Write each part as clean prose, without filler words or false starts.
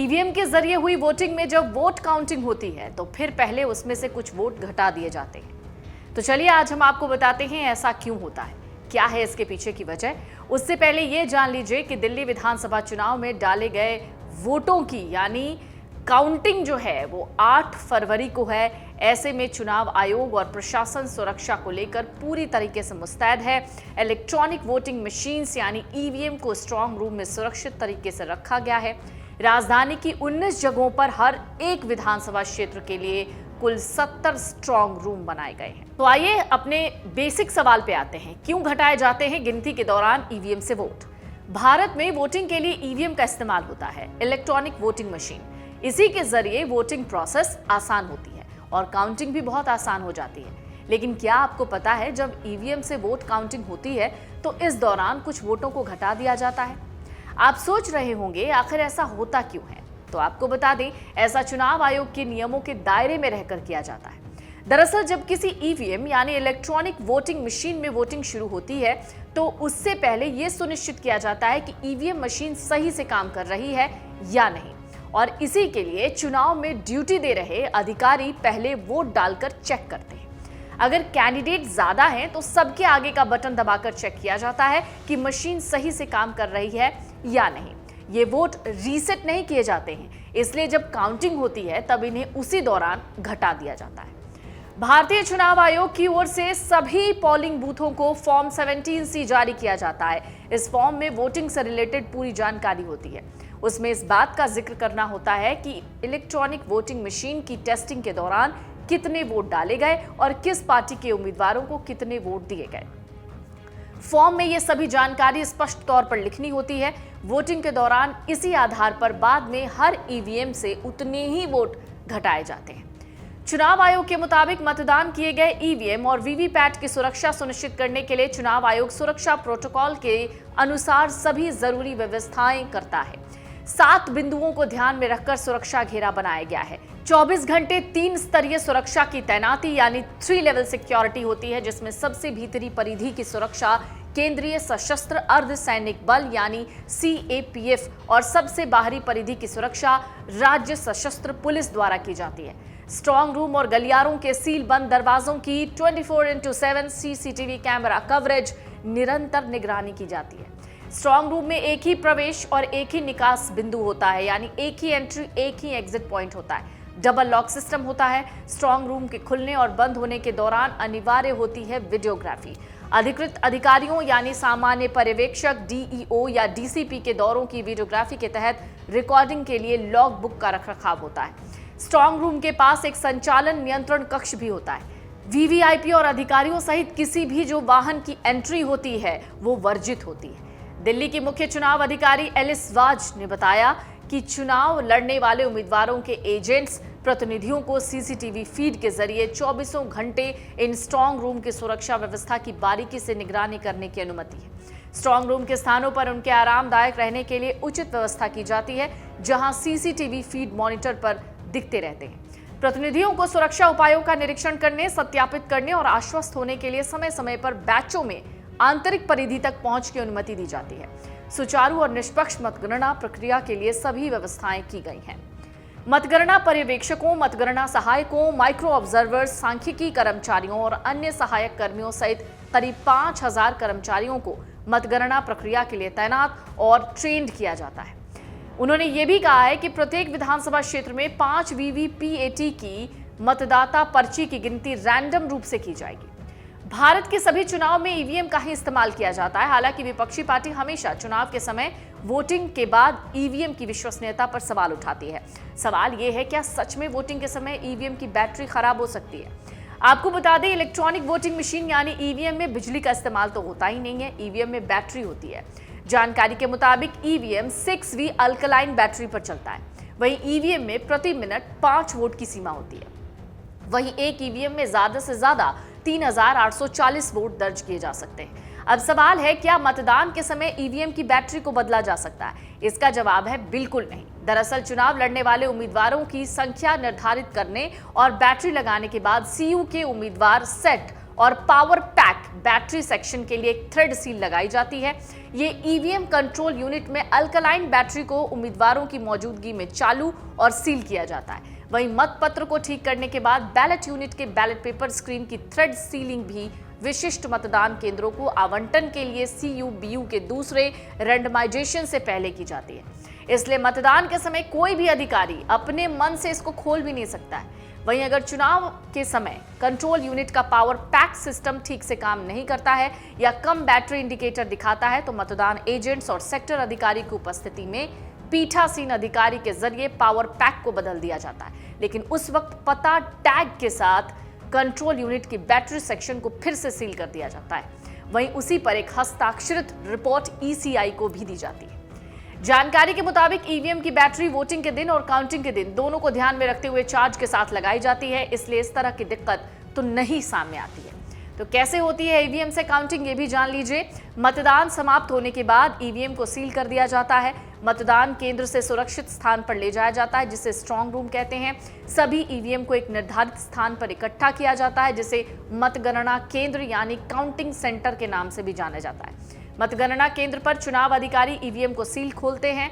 EVM के जरिए हुई वोटिंग में जब वोट काउंटिंग होती है तो फिर पहले उसमें से कुछ वोट घटा दिए जाते हैं। तो चलिए आज हम आपको बताते हैं ऐसा क्यों होता है, क्या है इसके पीछे की वजह। उससे पहले ये जान लीजिए कि दिल्ली विधानसभा चुनाव में डाले गए वोटों की यानी काउंटिंग जो है वो 8 फरवरी को है। ऐसे में चुनाव आयोग और प्रशासन सुरक्षा को लेकर पूरी तरीके से मुस्तैद है। इलेक्ट्रॉनिक वोटिंग मशीन्स यानी ईवीएम को स्ट्रांग रूम में सुरक्षित तरीके से रखा गया है। राजधानी की 19 जगहों पर हर एक विधानसभा क्षेत्र के लिए कुल 70 स्ट्रांग रूम बनाए गए हैं। तो आइए अपने बेसिक सवाल पे आते हैं, क्यों घटाए जाते हैं गिनती के दौरान ईवीएम से वोट। भारत में वोटिंग के लिए ईवीएम का इस्तेमाल होता है, इलेक्ट्रॉनिक वोटिंग मशीन। इसी के जरिए वोटिंग प्रोसेस आसान होती है और काउंटिंग भी बहुत आसान हो जाती है। लेकिन क्या आपको पता है जब ईवीएम से वोट काउंटिंग होती है तो इस दौरान कुछ वोटों को घटा दिया जाता है। आप सोच रहे होंगे आखिर ऐसा होता क्यों है, तो आपको बता दें ऐसा चुनाव आयोग के नियमों के दायरे में रहकर किया जाता है। दरअसल जब किसी ईवीएम यानी इलेक्ट्रॉनिक वोटिंग मशीन में वोटिंग शुरू होती है तो उससे पहले यह सुनिश्चित किया जाता है कि ईवीएम मशीन सही से काम कर रही है या नहीं, और इसी के लिए चुनाव में ड्यूटी दे रहे अधिकारी पहले वोट डालकर चेक करते हैं। अगर कैंडिडेट ज्यादा हैं तो सबके आगे का बटन दबाकर चेक किया जाता है कि मशीन सही से काम कर रही है या नहीं। ये वोट रीसेट नहीं किए जाते हैं, इसलिए जब काउंटिंग होती है तब इन्हें उसी दौरान घटा दिया जाता है। भारतीय चुनाव आयोग की ओर से सभी पोलिंग बूथों को फॉर्म 17C जारी किया जाता है। इस फॉर्म में वोटिंग से रिलेटेड पूरी जानकारी होती है। उसमें इस बात का जिक्र करना होता है कि इलेक्ट्रॉनिक वोटिंग मशीन की टेस्टिंग के दौरान कितने वोट डाले गए और किस पार्टी के उम्मीदवारों को कितने वोट दिए गए। फॉर्म में ये सभी जानकारी स्पष्ट तौर पर लिखनी होती है। वोटिंग के दौरान इसी आधार पर बाद में हर ईवीएम से उतने ही वोट घटाए जाते हैं। चुनाव आयोग के मुताबिक मतदान किए गए ईवीएम और वीवीपैट की सुरक्षा सुनिश्चित करने के लिए चुनाव आयोग सुरक्षा प्रोटोकॉल के अनुसार सभी जरूरी व्यवस्थाएं करता है। 7 बिंदुओं को ध्यान में रखकर सुरक्षा घेरा बनाया गया है। 24 घंटे 3 स्तरीय सुरक्षा की तैनाती यानी 3 लेवल सिक्योरिटी होती है, जिसमें सबसे भीतरी परिधि की सुरक्षा केंद्रीय सशस्त्र अर्धसैनिक बल यानी CAPF और सबसे बाहरी परिधि की सुरक्षा राज्य सशस्त्र पुलिस द्वारा की जाती है। स्ट्रांग रूम और गलियारों के सील बंद दरवाजों की 24x7 CCTV कैमरा कवरेज निरंतर निगरानी की जाती है। स्ट्रांग रूम में एक ही प्रवेश और एक ही निकास बिंदु होता है, यानी एक ही एंट्री एक ही एग्जिट पॉइंट होता है। डबल लॉक सिस्टम होता है। स्ट्रांग रूम के खुलने और बंद होने के दौरान अनिवार्य होती है वीडियोग्राफी। अधिकृत अधिकारियों यानी सामान्य पर्यवेक्षक DEO या DCP के दौरों की वीडियोग्राफी के तहत रिकॉर्डिंग के लिए लॉग बुक का रखरखाव होता है। स्ट्रांग रूम के पास एक संचालन नियंत्रण कक्ष भी होता है। VVIP और अधिकारियों सहित किसी भी जो वाहन की एंट्री होती है वो वर्जित होती है। दिल्ली की मुख्य चुनाव अधिकारी एलिस वाज ने बताया कि चुनाव लड़ने वाले उम्मीदवारों के एजेंट्स प्रतिनिधियों को CCTV फीड के जरिए 24 घंटे इन स्ट्रांग रूम की सुरक्षा व्यवस्था की बारीकी से निगरानी करने की अनुमति है। स्ट्रांग रूम के स्थानों पर उनके आरामदायक रहने के लिए उचित व्यवस्था की जाती है, जहां CCTV फीड मॉनिटर पर दिखते रहते हैं। प्रतिनिधियों को सुरक्षा उपायों का निरीक्षण करने, सत्यापित करने और आश्वस्त होने के लिए समय समय पर बैचों में आंतरिक परिधि तक पहुंच की अनुमति दी जाती है। सुचारू और निष्पक्ष मतगणना प्रक्रिया के लिए सभी व्यवस्थाएं की गई हैं। मतगणना पर्यवेक्षकों, मतगणना सहायकों, माइक्रो ऑब्जर्वर्स, सांख्यिकी कर्मचारियों और अन्य सहायक कर्मियों सहित करीब 5000 कर्मचारियों को मतगणना प्रक्रिया के लिए तैनात और ट्रेंड किया जाता है। उन्होंने ये भी कहा है कि प्रत्येक विधानसभा क्षेत्र में 5 VVPAT की मतदाता पर्ची की गिनती रैंडम रूप से की जाएगी। भारत के सभी चुनाव में ईवीएम का ही इस्तेमाल किया जाता है। हालांकि विपक्षी पार्टी हमेशा चुनाव के समय वोटिंग के बाद ईवीएम की विश्वसनीयता पर सवाल उठाती है। सवाल यह है, क्या सच में वोटिंग के समय ईवीएम की बैटरी खराब हो सकती है? आपको बता दें इलेक्ट्रॉनिक वोटिंग मशीन यानी ईवीएम में बिजली का इस्तेमाल तो होता ही नहीं है, ईवीएम में बैटरी होती है। जानकारी के मुताबिक ईवीएम 6V अल्कलाइन बैटरी पर चलता है। वहीं ईवीएम में प्रति मिनट 5 वोट की सीमा होती है। वहीं एक ईवीएम में ज्यादा से ज्यादा 3840 वोट दर्ज किए जा सकते हैं। अब सवाल है, क्या मतदान के समय ईवीएम की बैटरी को बदला जा सकता है? इसका जवाब है बिल्कुल नहीं। दरअसल चुनाव लड़ने वाले उम्मीदवारों की संख्या निर्धारित करने और बैटरी लगाने के बाद CU के उम्मीदवार सेट और पावर पैक बैटरी सेक्शन के लिए एक थ्रेड सील लगाई जाती है। ये ईवीएम कंट्रोल यूनिट में अल्कलाइन बैटरी को उम्मीदवारों की मौजूदगी में चालू और सील किया जाता है। वहीं मतपत्र को ठीक करने के बाद बैलेट यूनिट के बैलेट पेपर स्क्रीन की थ्रेड सीलिंग भी विशिष्ट मतदान केंद्रों को आवंटन के लिए CU-BU के दूसरे रैंडमाइजेशन से पहले की जाती है। इसलिए मतदान के समय कोई भी अधिकारी अपने मन से इसको खोल भी नहीं सकता है। वहीं अगर चुनाव के समय कंट्रोल यूनिट का पावर पैक सिस्टम ठीक से काम नहीं करता है या कम बैटरी इंडिकेटर दिखाता है तो मतदान एजेंट्स और सेक्टर अधिकारी की उपस्थिति में पीठासीन अधिकारी के जरिए पावर पैक को बदल दिया जाता है। लेकिन उस वक्त पता टैग के साथ कंट्रोल यूनिट की बैटरी सेक्शन को फिर से सील कर दिया जाता है। वहीं उसी पर एक हस्ताक्षरित रिपोर्ट ECI को भी दी जाती है। जानकारी के मुताबिक ईवीएम की बैटरी वोटिंग के दिन और काउंटिंग के दिन दोनों को ध्यान में रखते हुए चार्ज के साथ लगाई जाती है, इसलिए इस तरह की दिक्कत तो नहीं सामने आती है। तो कैसे होती है ईवीएम से काउंटिंग, ये भी जान लीजिए। मतदान समाप्त होने के बाद ईवीएम को सील कर दिया जाता है। मतदान केंद्र से सुरक्षित स्थान पर ले जाया जाता है, जिसे स्ट्रांग रूम कहते हैं। सभी ईवीएम को एक निर्धारित स्थान पर इकट्ठा किया जाता है, जिसे मतगणना केंद्र यानी काउंटिंग सेंटर के नाम से भी जाना जाता है। मतगणना केंद्र पर चुनाव अधिकारी ईवीएम को सील खोलते हैं।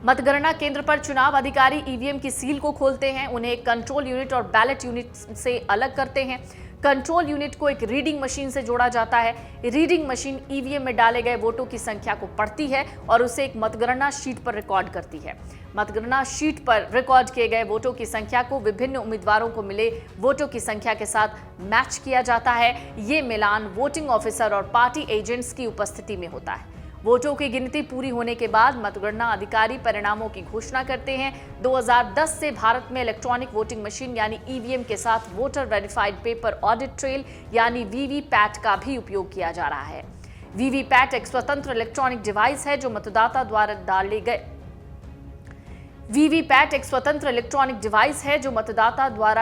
मतगणना केंद्र पर चुनाव अधिकारी ईवीएम की सील को खोलते हैं, उन्हें कंट्रोल यूनिट और बैलेट यूनिट से अलग करते हैं। कंट्रोल यूनिट को एक रीडिंग मशीन से जोड़ा जाता है। रीडिंग मशीन ईवीएम में डाले गए वोटों की संख्या को पढ़ती है और उसे एक मतगणना शीट पर रिकॉर्ड करती है। मतगणना शीट पर रिकॉर्ड किए गए वोटों की संख्या को विभिन्न उम्मीदवारों को मिले वोटों की संख्या के साथ मैच किया जाता है। ये मिलान वोटिंग ऑफिसर और पार्टी एजेंट्स की उपस्थिति में होता है। वोटों की गिनती पूरी होने के बाद मतगणना अधिकारी परिणामों की घोषणा करते हैं। 2010 से भारत में इलेक्ट्रॉनिक वोटिंग मशीन यानी ईवीएम के साथ voter verified paper audit trail यानी वीवीपैट का भी उपयोग किया जा रहा है। वीवीपैट एक स्वतंत्र इलेक्ट्रॉनिक डिवाइस है जो मतदाता द्वारा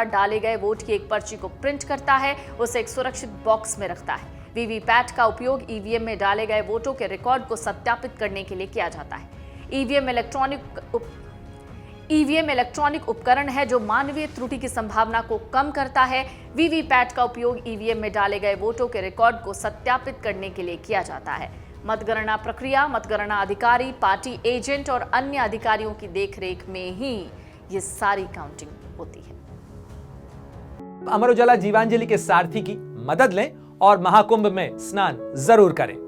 डाले गए वोट की एक पर्ची को प्रिंट करता है, उसे एक सुरक्षित बॉक्स में रखता है। वीवीपैट का उपयोग ईवीएम में डाले गए वोटों के रिकॉर्ड को सत्यापित करने के लिए किया जाता है। ईवीएम इलेक्ट्रॉनिक उपकरण है जो मानवीय त्रुटि की संभावना को कम करता है। वीवीपैट का उपयोग ईवीएम में डाले गए वोटों के रिकॉर्ड को सत्यापित करने के लिए किया जाता है। मतगणना प्रक्रिया मतगणना अधिकारी, पार्टी एजेंट और अन्य अधिकारियों की देखरेख में ही ये सारी काउंटिंग होती है। अमर उजाला जीवांजलि के सारथी की मदद लें और महाकुंभ में स्नान जरूर करें।